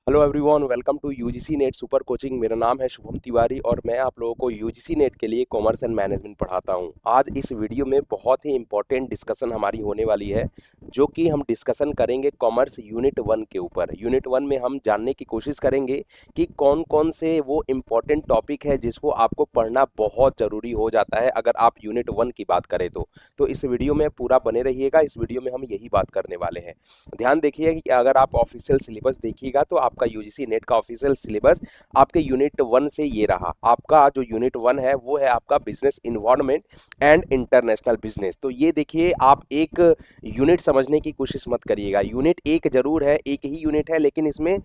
Hello everyone, welcome to UGC NET super coaching. मेरा नाम है शुभम तिवारी और मैं आप लोगों को यूजीसी नेट के लिए कॉमर्स एंड मैनेजमेंट पढ़ाता हूं। आज इस वीडियो में बहुत ही इंपॉर्टेंट डिस्कशन हमारी होने वाली है, जो कि हम डिस्कशन करेंगे कॉमर्स यूनिट 1 के ऊपर। यूनिट 1 में हम जानने की कोशिश करेंगे कि कौन कौन से वो इम्पोर्टेंट टॉपिक है जिसको आपको पढ़ना बहुत ज़रूरी हो जाता है अगर आप यूनिट 1 की बात करें तो इस वीडियो में पूरा बने रहिएगा। इस वीडियो में हम यही बात करने वाले हैं। ध्यान देखिए कि अगर आप ऑफिशियल सिलेबस देखिएगा तो आपका यूजीसी नेट का ऑफिशियल सिलेबस आपके यूनिट 1 से ये रहा। आपका जो यूनिट 1 है वो है आपका business environment and international business. तो ये देखिए, आप एक यूनिट समझने की कोशिश मत करिएगा। यूनिट एक जरूर है, एक ही यूनिट है, लेकिन इसमें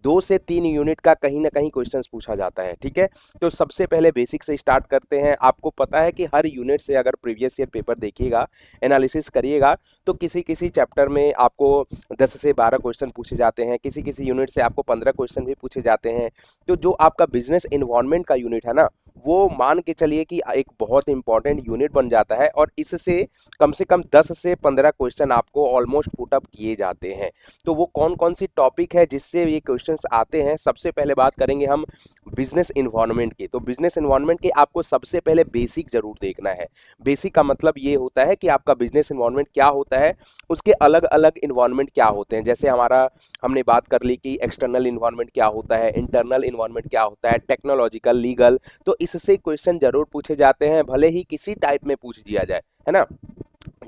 2 से 3 यूनिट का कहीं ना कहीं क्वेश्चंस पूछा जाता है। ठीक है, तो सबसे पहले बेसिक से स्टार्ट करते हैं। आपको पता है कि हर यूनिट से अगर प्रीवियस ईयर पेपर देखिएगा, एनालिसिस करिएगा, तो किसी किसी चैप्टर में आपको 10 से 12 क्वेश्चन पूछे जाते हैं, किसी किसी यूनिट से आपको 15 क्वेश्चन भी पूछे जाते हैं। तो जो आपका बिजनेस इन्वायरमेंट का यूनिट है ना, वो मान के चलिए कि एक बहुत इंपॉर्टेंट यूनिट बन जाता है और इससे कम से कम 10 से 15 क्वेश्चन आपको ऑलमोस्ट पुट अप किए जाते हैं। तो वो कौन कौन सी टॉपिक है जिससे ये क्वेश्चंस आते हैं, सबसे पहले बात करेंगे हम बिजनेस इन्वायरमेंट की। तो बिजनेस इन्वायरमेंट के आपको सबसे पहले बेसिक जरूर देखना है। बेसिक का मतलब ये होता है कि आपका बिजनेस इन्वायरमेंट क्या होता है, उसके अलग अलग इन्वायरमेंट क्या होते हैं। जैसे हमने बात कर ली कि एक्सटर्नल इन्वायरमेंट क्या होता है, इंटरनल इन्वायरमेंट क्या होता है, टेक्नोलॉजिकल, लीगल। तो इससे क्वेश्चन जरूर पूछे जाते हैं, भले ही किसी टाइप में पूछ दिया जाए, है ना।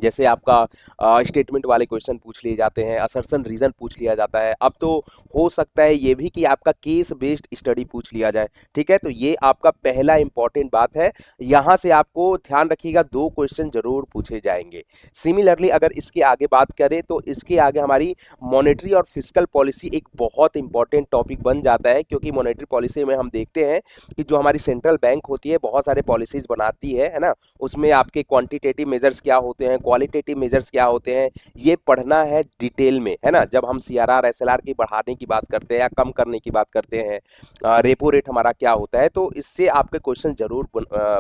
जैसे आपका स्टेटमेंट वाले क्वेश्चन पूछ लिए जाते हैं, असर्शन रीजन पूछ लिया जाता है। अब तो हो सकता है ये भी कि आपका केस बेस्ड स्टडी पूछ लिया जाए। ठीक है, तो ये आपका पहला इंपॉर्टेंट बात है। यहां से आपको ध्यान रखिएगा, 2 क्वेश्चन जरूर पूछे जाएंगे। सिमिलरली अगर इसके आगे बात करें तो इसके आगे हमारी मॉनेटरी और फिस्कल पॉलिसी एक बहुत इंपॉर्टेंट टॉपिक बन जाता है, क्योंकि मॉनेटरी पॉलिसी में हम देखते हैं कि जो हमारी सेंट्रल बैंक होती है बहुत सारे पॉलिसीज बनाती है ना। उसमें आपके क्वांटिटेटिव मेजर्स क्या होते हैं, क्वालिटेटिव मेजर्स क्या होते हैं, ये पढ़ना है डिटेल में, है ना। जब हम सीआरआर एसएलआर की बढ़ाने की बात करते हैं या कम करने की बात करते हैं, रेपो रेट हमारा क्या होता है, तो इससे आपके क्वेश्चन जरूर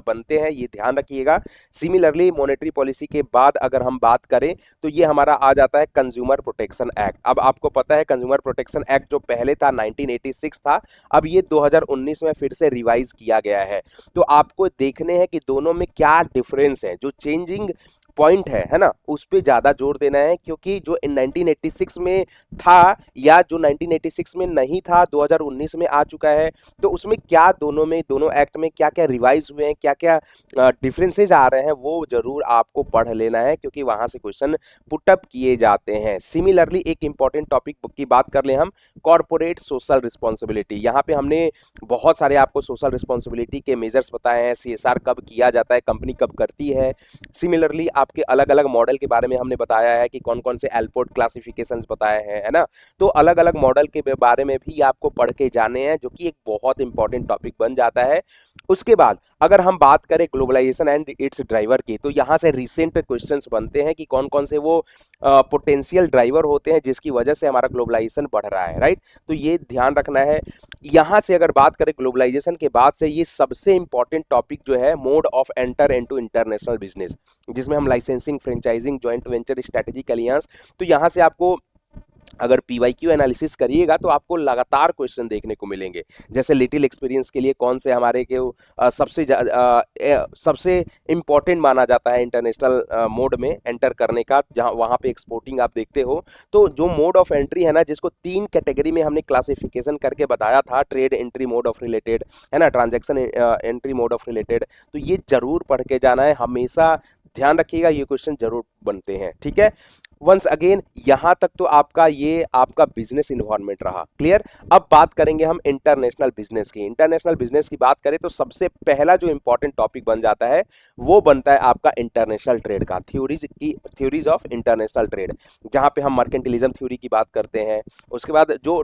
बनते हैं, ये ध्यान रखिएगा। सिमिलरली मॉनेटरी पॉलिसी के बाद अगर हम बात करें तो ये हमारा आ जाता है कंज्यूमर प्रोटेक्शन एक्ट। अब आपको पता है कंज्यूमर प्रोटेक्शन एक्ट जो पहले था 1986 था, अब ये 2019 में फिर से रिवाइज किया गया है। तो आपको देखने हैं कि दोनों में क्या डिफरेंस है, जो चेंजिंग पॉइंट है ना, उस पे ज्यादा जोर देना है। क्योंकि जो 1986 में था या जो 1986 में नहीं था 2019 में आ चुका है, तो उसमें क्या दोनों एक्ट में क्या क्या रिवाइज हुए हैं, क्या क्या डिफरेंसेस आ रहे हैं, वो जरूर आपको पढ़ लेना है, क्योंकि वहां से क्वेश्चन पुटअप किए जाते हैं। सिमिलरली एक इंपॉर्टेंट टॉपिक की बात कर ले हम, कॉर्पोरेट सोशल रिस्पॉन्सिबिलिटी। यहाँ पे हमने बहुत सारे आपको सोशल रिस्पॉन्सिबिलिटी के मेजर्स बताए हैं, सीएसआर कब किया जाता है, कंपनी कब करती है। सिमिलरली आपके अलग अलग मॉडल के बारे में हमने बताया है कि कौन कौन से एलपोर्ट क्लासिफिकेशंस बताए हैं, है ना। तो अलग अलग मॉडल के बारे में भी आपको पढ़ के जाने हैं, जो कि एक बहुत इंपॉर्टेंट टॉपिक बन जाता है। उसके बाद अगर हम बात करें ग्लोबलाइजेशन एंड इट्स ड्राइवर की, तो यहाँ से रिसेंट क्वेश्चंस बनते हैं कि कौन कौन से वो पोटेंशियल ड्राइवर होते हैं जिसकी वजह से हमारा ग्लोबलाइजेशन बढ़ रहा है, राइट। तो ये ध्यान रखना है। यहाँ से अगर बात करें ग्लोबलाइजेशन के बाद से, ये सबसे इंपॉर्टेंट टॉपिक जो है mode of enter into international business, जिसमें हम licensing, franchising, joint venture, strategic alliance. तो यहाँ से आपको अगर पीवाईक्यू एनालिसिस करिएगा तो आपको लगातार क्वेश्चन देखने को मिलेंगे। जैसे लिटिल एक्सपीरियंस के लिए कौन से हमारे के सबसे इंपॉर्टेंट माना जाता है इंटरनेशनल मोड में एंटर करने का, जहां वहां पे एक्सपोर्टिंग आप देखते हो। तो जो मोड ऑफ एंट्री है ना, जिसको 3 कैटेगरी में हमने क्लासिफिकेशन करके बताया था, trade entry mode of related, है ना, transaction entry mode of related, तो ये जरूर पढ़ के जाना है हमेशा। ध्यान रखिएगा, ये क्वेश्चन जरूर बनते हैं। ठीक है, वंस अगेन यहां तक तो आपका बिजनेस इन्वायरमेंट रहा क्लियर। अब बात करेंगे हम इंटरनेशनल बिजनेस की। इंटरनेशनल बिजनेस की बात करें तो सबसे पहला जो इंपॉर्टेंट टॉपिक बन जाता है वो बनता है आपका इंटरनेशनल ट्रेड का, थ्योरीज ऑफ इंटरनेशनल ट्रेड, जहां पे हम मर्केंटिलिज्म थ्योरी की बात करते हैं। उसके बाद जो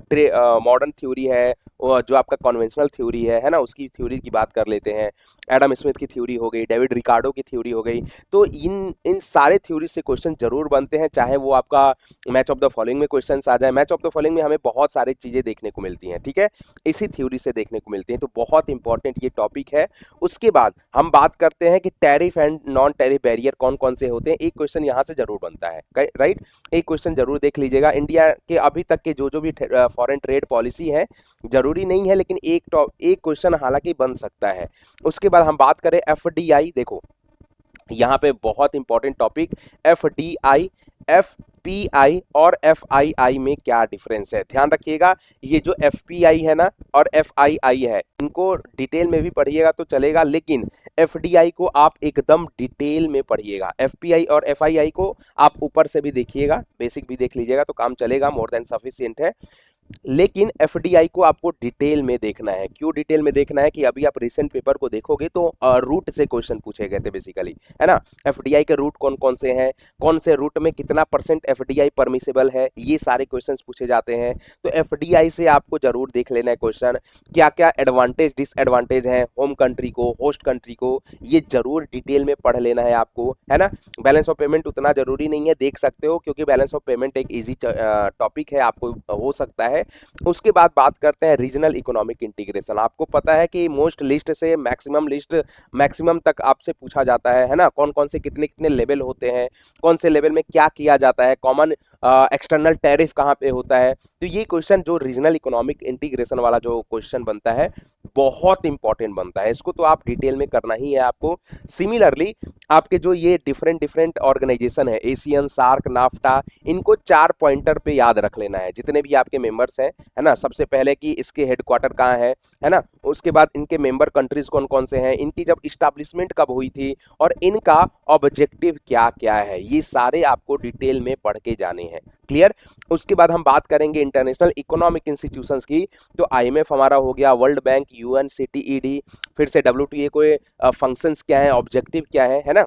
मॉडर्न थ्योरी है जो आपका कन्वेंशनल थ्योरी है ना, उसकी थ्योरी की बात कर लेते हैं। एडम स्मिथ की थ्योरी हो गई, डेविड रिकार्डो की थ्योरी हो गई। तो इन इन सारे थ्योरी से क्वेश्चन जरूर बनते हैं, चाहे वो आपका मैच ऑफ द फॉलोइंग में क्वेश्चन आ जाए। मैच ऑफ द फॉलोइंग में हमें बहुत सारी चीजें देखने को मिलती हैं, ठीक है, इसी थ्योरी से देखने को मिलती हैं। तो बहुत इंपॉर्टेंट ये टॉपिक है। उसके बाद हम बात करते हैं कि tariff and non tariff barrier कौन कौन से होते हैं। एक क्वेश्चन यहाँ से जरूर बनता है, राइट, एक क्वेश्चन जरूर देख लीजिएगा। इंडिया के अभी तक के जो जो भी फॉरेन ट्रेड पॉलिसी है, जरूरी नहीं है लेकिन एक क्वेश्चन हालांकि बन सकता है। उसके बाद हम बात करें एफडीआई, देखो यहाँ पे बहुत इंपॉर्टेंट टॉपिक, एफडीआई, एफपीआई और एफआईआई में क्या डिफरेंस है, ध्यान रखिएगा। ये जो एफपीआई है ना और एफआईआई है, इनको डिटेल में भी पढ़िएगा तो चलेगा, लेकिन एफडीआई को आप एकदम डिटेल में पढ़िएगा। एफपीआई और एफआईआई को आप ऊपर से भी देखिएगा, बेसिक भी देख लीजिएगा तो काम चलेगा, मोर देन सफिशिएंट है। लेकिन एफडीआई को आपको डिटेल में देखना है। क्यों डिटेल में देखना है कि अभी आप रिसेंट पेपर को देखोगे तो रूट से क्वेश्चन पूछे गए थे बेसिकली, है ना। एफडीआई के रूट कौन कौन से हैं, कौन से रूट में कितना % एफडीआई परमिसेबल है, ये सारे क्वेश्चंस पूछे जाते हैं। तो एफडीआई से आपको जरूर देख लेना है क्वेश्चन, क्या क्या एडवांटेज डिसएडवांटेज है होम कंट्री को, होस्ट कंट्री को, ये जरूर डिटेल में पढ़ लेना है आपको, है ना। बैलेंस ऑफ पेमेंट उतना जरूरी नहीं है, देख सकते हो, क्योंकि बैलेंस ऑफ पेमेंट एक इजी टॉपिक है, आपको हो सकता है। उसके बाद बात करते हैं रीजनल इकोनॉमिक इंटीग्रेशन। आपको पता है कि मोस्ट लिस्ट से मैक्सिमम लिस्ट, मैक्सिमम तक आपसे पूछा जाता है ना, कौन कौन से कितने कितने लेवल होते हैं, कौन से लेवल में क्या किया जाता है, कॉमन एक्सटर्नल टैरिफ कहाँ पे होता है। तो ये क्वेश्चन जो रीजनल इकोनॉमिक इंटीग्रेशन वाला जो क्वेश्चन बनता है, बहुत इंपॉर्टेंट बनता है, इसको तो आप डिटेल में करना ही है आपको। सिमिलरली आपके जो ये डिफरेंट डिफरेंट ऑर्गेनाइजेशन है, एशियन, सार्क, नाफ्टा, इनको 4 पॉइंटर पे याद रख लेना है, जितने भी आपके मेंबर्स हैं, है ना। सबसे पहले कि इसके हेडक्वार्टर कहाँ है ना। उसके बाद इनके मेंबर कंट्रीज कौन कौन से हैं, इनकी जब इस्टेब्लिशमेंट कब हुई थी, और इनका ऑब्जेक्टिव क्या क्या है, ये सारे आपको डिटेल में पढ़ के जाने हैं, क्लियर। उसके बाद हम बात करेंगे इंटरनेशनल इकोनॉमिक इंस्टीट्यूशंस की। तो आईएमएफ हमारा हो गया, वर्ल्ड बैंक, यूएन, सीटीईडी, फिर से डब्ल्यूटीए को फंक्शंस क्या है, ऑब्जेक्टिव क्या है ना,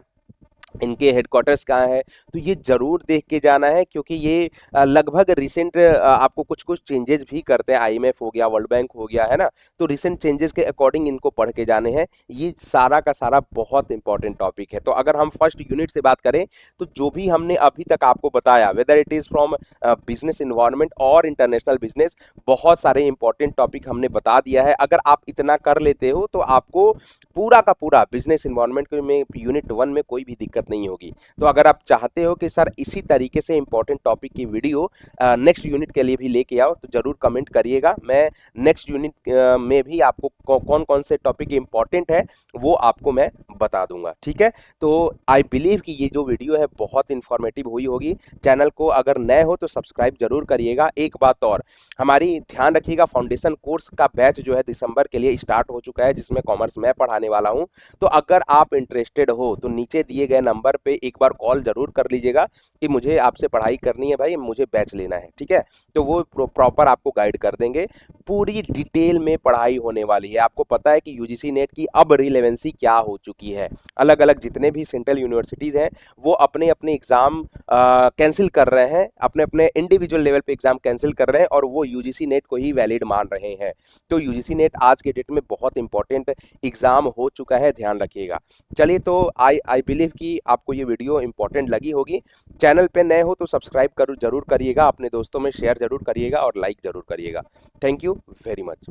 इनके हेडक्वार्टर्स कहाँ है। तो ये जरूर देख के जाना है, क्योंकि ये लगभग रिसेंट आपको कुछ कुछ चेंजेस भी करते हैं। आईएमएफ हो गया, वर्ल्ड बैंक हो गया, है ना। तो रिसेंट चेंजेस के अकॉर्डिंग इनको पढ़ के जाने हैं। ये सारा का सारा बहुत इंपॉर्टेंट टॉपिक है। तो अगर हम फर्स्ट यूनिट से बात करें, तो जो भी हमने अभी तक आपको बताया, whether it is from business environment और इंटरनेशनल बिजनेस, बहुत सारे इंपॉर्टेंट टॉपिक हमने बता दिया है। अगर आप इतना कर लेते हो तो आपको पूरा का पूरा बिजनेस इन्वायरमेंट में यूनिट 1 में कोई भी दिक्कत नहीं होगी। तो अगर आप चाहते हो कि सर इसी तरीके से इंपॉर्टेंट टॉपिक की वीडियो नेक्स्ट यूनिट के लिए भी लेके आओ, तो जरूर कमेंट करिएगा। मैं नेक्स्ट यूनिट में भी आपको कौन कौन से टॉपिक इंपॉर्टेंट है वो आपको मैं बता दूंगा, ठीक है। तो आई बिलीव कि ये जो वीडियो है बहुत इंफॉर्मेटिव हुई होगी। चैनल को अगर नए हो तो सब्सक्राइब जरूर करिएगा। एक बात और, हमारी ध्यान रखिएगा, फाउंडेशन कोर्स का बैच जो है दिसंबर के लिए स्टार्ट हो चुका है, जिसमें कॉमर्स मैं पढ़ाने वाला हूं। तो अगर आप इंटरेस्टेड हो तो नीचे दिए गए नंबर पे एक बार कॉल जरूर कर लीजिएगा कि मुझे आपसे पढ़ाई करनी है भाई, मुझे बैच लेना है, ठीक है। तो वो प्रॉपर आपको गाइड कर देंगे, पूरी डिटेल में पढ़ाई होने वाली है। आपको पता है कि यूजीसी नेट की अब रिलेवेंसी क्या हो चुकी है। अलग अलग जितने भी सेंट्रल यूनिवर्सिटीज हैं वो अपने अपने एग्जाम कैंसिल कर रहे हैं, अपने अपने इंडिविजुअल लेवल पे एग्जाम कैंसिल कर रहे हैं, और वो यूजीसी नेट को ही वैलिड मान रहे हैं। तो यूजीसी नेट आज के डेट में बहुत इंपॉर्टेंट एग्जाम हो चुका है, ध्यान रखिएगा। चलिए, तो आई बिलीव कि आपको ये वीडियो इंपॉर्टेंट लगी होगी। चैनल पे नए हो तो सब्सक्राइब जरूर करिएगा, अपने दोस्तों में शेयर जरूर करिएगा और लाइक जरूर करिएगा। Thank you very much.